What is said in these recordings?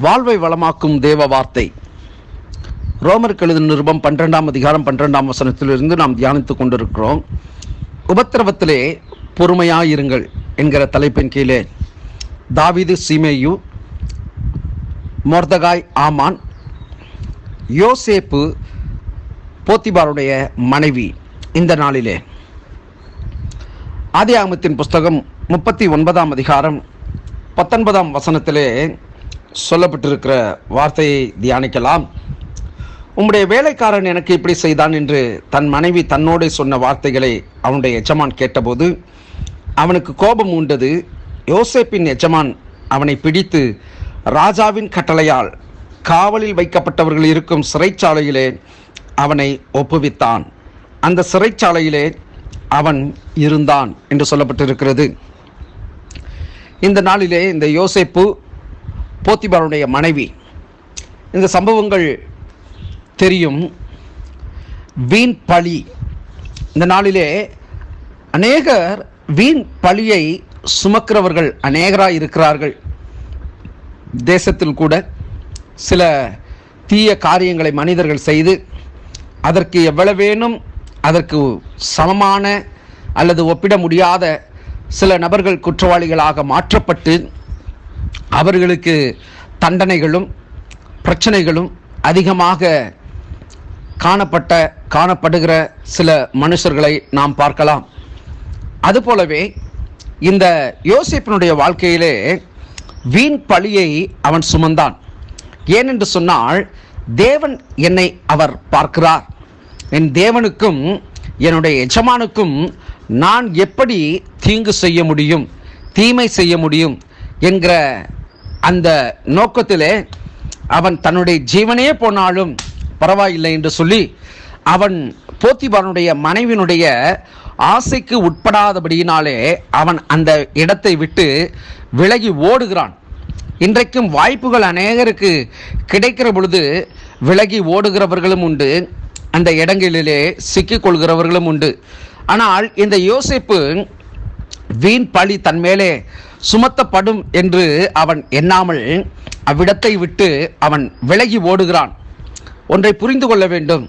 வாழ்வை வளமாக்கும் தேவ வார்த்தை. ரோமருக்கு எழுதின நிருபம் 12ஆம் அதிகாரம் 12ஆம் வசனத்திலிருந்து நாம் தியானித்துக் கொண்டிருக்கிறோம். உபத்திரவத்திலே பொறுமையாயிருங்கள் என்கிற தலைப்பின் கீழே தாவீது, சீமேயு, மொர்தெகாய், ஆமான், யோசேப்பு, போத்திபாருடைய மனைவி இந்த நாளிலே ஆதியாகமத்தின் புஸ்தகம் 39ஆம் அதிகாரம் 19ஆம் வசனத்திலே சொல்லப்பட்டிருக்கிற வார்த்தையை தியானிக்கலாம். உம்முடைய வேலைக்காரன் எனக்கு இப்படி செய்தான் என்று தன் மனைவி தன்னோடு சொன்ன வார்த்தைகளை அவனுடைய எஜமான் கேட்டபோது அவனுக்கு கோபம் உண்டது. யோசேப்பின் எஜமான் அவனை பிடித்து ராஜாவின் கட்டளையால் காவலில் வைக்கப்பட்டவர்கள் இருக்கும் சிறைச்சாலையிலே அவனை ஒப்புவித்தான். அந்த சிறைச்சாலையிலே அவன் இருந்தான் என்று சொல்லப்பட்டிருக்கிறது. இந்த நாளிலே இந்த யோசேப்பு, போத்திபாருடைய மனைவி, இந்த சம்பவங்கள் தெரியும். வீண் பழி. இந்த நாளிலே அநேகர் வீண் பழியை சுமக்கிறவர்கள் அநேகராய் இருக்கிறார்கள். தேசத்தில் கூட சில தீய காரியங்களை மனிதர்கள் செய்து அதற்கு எவ்வளவேனும் அதற்கு சமமான அல்லது ஒப்பிட முடியாத சில நபர்கள் குற்றவாளிகளாக மாற்றப்பட்டு அவர்களுக்கு தண்டனைகளும் பிரச்சனைகளும் அதிகமாக காணப்படுகிற சில மனுஷர்களை நாம் பார்க்கலாம். அதுபோலவே இந்த யோசேப்பினுடைய வாழ்க்கையிலே வீண் பழியை அவன் சுமந்தான். ஏனென்று சொன்னால், தேவன் என்னை அவர் பார்க்கிறார். என் தேவனுக்கும் என்னுடைய எஜமானுக்கும் நான் எப்படி தீங்கு செய்ய முடியும், தீமை செய்ய முடியும் என்கிற அந்த நோக்கத்திலே அவன் தன்னுடைய ஜீவனே போனாலும் பரவாயில்லை என்று சொல்லி அவன் போத்திபாருடைய மனைவியினுடைய ஆசைக்கு உட்படாதபடியினாலே அவன் அந்த இடத்தை விட்டு விலகி ஓடுகிறான். இன்றைக்கும் வாய்ப்புகள் அநேகருக்கு கிடைக்கிற பொழுது விலகி ஓடுகிறவர்களும் உண்டு, அந்த இடங்களிலே சிக்கிக்கொள்கிறவர்களும் உண்டு. ஆனால் இந்த யோசேப்பு வீண் பழி தன் மேலே சுமத்தப்படும் என்று அவன் எண்ணாமல் அவ்விடத்தை விட்டு அவன் விலகி ஓடுகிறான். ஒன்றை புரிந்து கொள்ள வேண்டும்.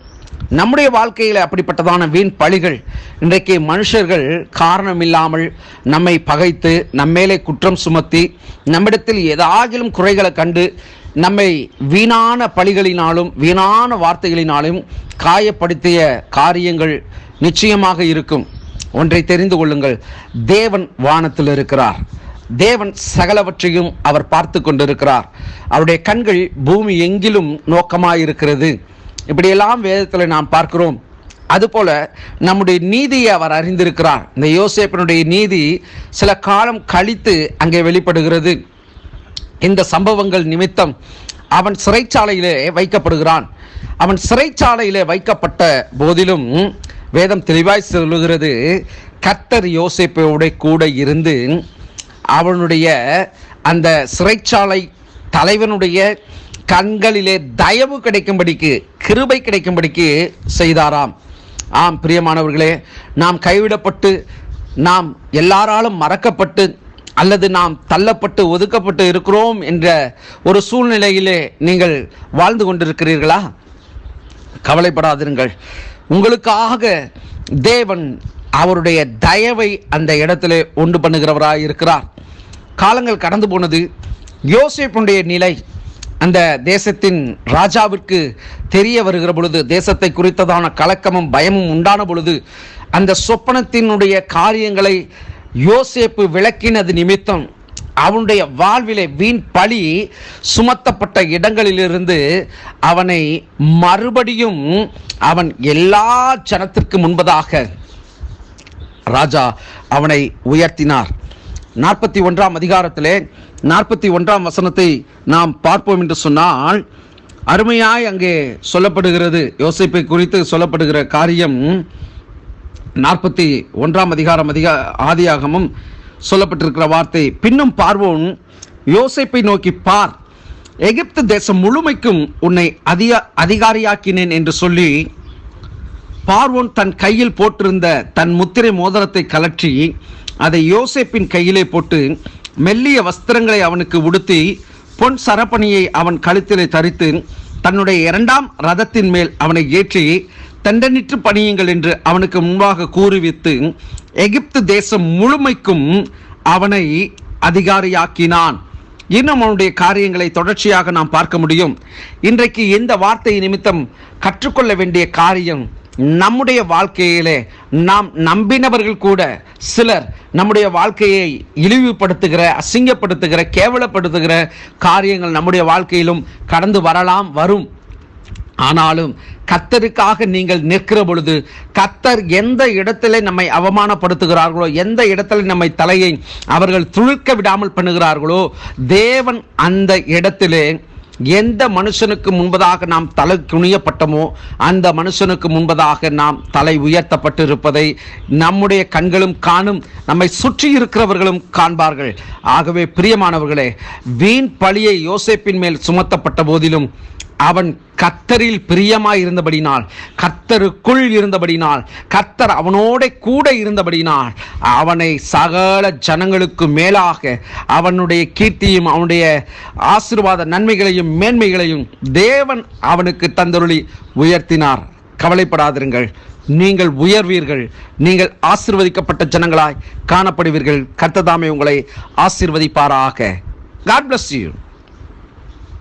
நம்முடைய வாழ்க்கையில் அப்படிப்பட்டதான வீண் பழிகள் இன்றைக்கு மனுஷர்கள் காரணமில்லாமல் நம்மை பகைத்து நம்மேலே குற்றம் சுமத்தி நம்மிடத்தில் ஏதாகிலும் குறைகளை கண்டு நம்மை வீணான பழிகளினாலும் வீணான வார்த்தைகளினாலும் காயப்படுத்திய காரியங்கள் நிச்சயமாக இருக்கும். ஒன்றை தெரிந்து கொள்ளுங்கள், தேவன் வானத்தில் இருக்கிறார். தேவன் சகலவற்றையும் அவர் பார்த்து கொண்டிருக்கிறார். அவருடைய கண்கள் பூமி எங்கிலும் நோக்கமாயிருக்கிறது. இப்படியெல்லாம் வேதத்தில் நாம் பார்க்கிறோம். அதுபோல நம்முடைய நீதியை அவர் அறிந்திருக்கிறார். இந்த யோசேப்பினுடைய நீதி சில காலம் கழித்து அங்கே வெளிப்படுகிறது. இந்த சம்பவங்கள் நிமித்தம் அவன் சிறைச்சாலையிலே வைக்கப்படுகிறான். அவன் சிறைச்சாலையிலே வைக்கப்பட்ட போதிலும் வேதம் தெளிவாய் சொல்லுகிறது, கர்த்தர் யோசேப்போட கூட இருந்து அவனுடைய அந்த சிறைச்சாலை தலைவனுடைய கண்களிலே தயவு கிடைக்கும்படிக்கு, கிருபை கிடைக்கும்படிக்கு செய்தாராம். ஆம் பிரியமானவர்களே, நாம் கைவிடப்பட்டு நாம் எல்லாராலும் மறக்கப்பட்டு அல்லது நாம் தள்ளப்பட்டு ஒதுக்கப்பட்டு இருக்கிறோம் என்ற ஒரு சூழ்நிலையிலே நீங்கள் வாழ்ந்து கொண்டிருக்கிறீர்களா? கவலைப்படாதிருங்கள். உங்களுக்காக தேவன் அவருடைய தயவை அந்த இடத்திலே உண்டு பண்ணுகிறவராய் இருக்கிறார். காலங்கள் கடந்து போனது. யோசேப்புடைய நிலை அந்த தேசத்தின் ராஜாவிற்கு தெரிய வருகிற பொழுது, தேசத்தை குறித்ததான கலக்கமும் பயமும் உண்டான பொழுது, அந்த சொப்பனத்தினுடைய காரியங்களை யோசேப்பு விளக்கினது நிமித்தம் அவனுடைய வாழ்விலே வீண் பழி சுமத்தப்பட்ட இடங்களிலிருந்து அவனை மறுபடியும் அவன் எல்லா ஜனத்திற்கு முன்பதாக ராஜா அவனை உயர்த்தினார். 41ஆம் அதிகாரத்திலே 41ஆம் வசனத்தை நாம் பார்ப்போம் என்று சொன்னால், அருமையாய் அங்கே சொல்லப்படுகிறது. யோசேப்பை குறித்து சொல்லப்படுகிற காரியம் 41ஆம் அதிகாரம் ஆதியாகமும் சொல்லப்பட்டிருக்கிற வார்த்தை, பின்னும் பார்வோன் யோசேப்பை நோக்கி, பார், எகிப்து தேசம் முழுமைக்கும் உன்னை அதிகாரியாக்கினேன் என்று சொல்லி பார்வோன் தன் கையில் போட்டிருந்த தன் முத்திரை மோதிரத்தை கலற்றி அதை யோசேப்பின் கையிலே போட்டு மெல்லிய வஸ்திரங்களை அவனுக்கு உடுத்தி பொன் சரப்பணியை அவன் கழுத்திலே தரித்து தன்னுடைய 2ஆம் ரதத்தின் மேல் அவனை ஏற்றி தண்டனிட்டு பணியுங்கள் என்று அவனுக்கு முன்பாக கூறுவித்து எகிப்து தேசம் முழுமைக்கும் அவனை அதிகாரியாக்கினான். இன்னும் அவனுடைய காரியங்களை தொடர்ச்சியாக நாம் பார்க்க முடியும். இன்றைக்கு இந்த வார்த்தை நிமித்தம் கற்றுக்கொள்ள வேண்டிய காரியம், நம்முடைய வாழ்க்கையிலே நாம் நம்பினவர்கள் கூட சிலர் நம்முடைய வாழ்க்கையை இழிவுபடுத்துகிற, அசிங்கப்படுத்துகிற, கேவலப்படுத்துகிற காரியங்கள் நம்முடைய வாழ்க்கையிலும் கடந்து வரலாம், வரும். ஆனாலும் கர்த்தருக்காக நீங்கள் நிற்கிற பொழுது, கர்த்தர் எந்த இடத்திலே நம்மை அவமானப்படுத்துகிறார்களோ, எந்த இடத்துல நம்மை தலையை அவர்கள் துளிர்க்க விடாமல் பண்ணுகிறார்களோ, தேவன் அந்த இடத்திலே எந்த மனுஷனுக்கு முன்பதாக நாம் தலை குனியப்பட்டமோ அந்த மனுஷனுக்கு முன்பதாக நாம் தலை உயர்த்தப்பட்டு இருப்பதை நம்முடைய கண்களும் காணும், நம்மை சுற்றி இருக்கிறவர்களும் காண்பார்கள். ஆகவே பிரியமானவர்களே, வீண் பழியை யோசேப்பின் மேல் சுமத்தப்பட்ட போதிலும் அவன் கர்த்தரில் பிரியமாய் இருந்தபடினால், கர்த்தருக்குள் இருந்தபடினால், கர்த்தர் அவனோட கூட இருந்தபடினால் அவனை சகல ஜனங்களுக்கு மேலாக அவனுடைய கீர்த்தியும் அவனுடைய ஆசீர்வாத நன்மைகளையும் மேன்மைகளையும் தேவன் அவனுக்கு தந்தருளி உயர்த்தினார். கவலைப்படாதிருங்கள், நீங்கள் உயர்வீர்கள், நீங்கள் ஆசீர்வதிக்கப்பட்ட ஜனங்களாய் காணப்படுவீர்கள். கர்த்தர் தாமே உங்களை ஆசீர்வதிப்பாராக. God bless you.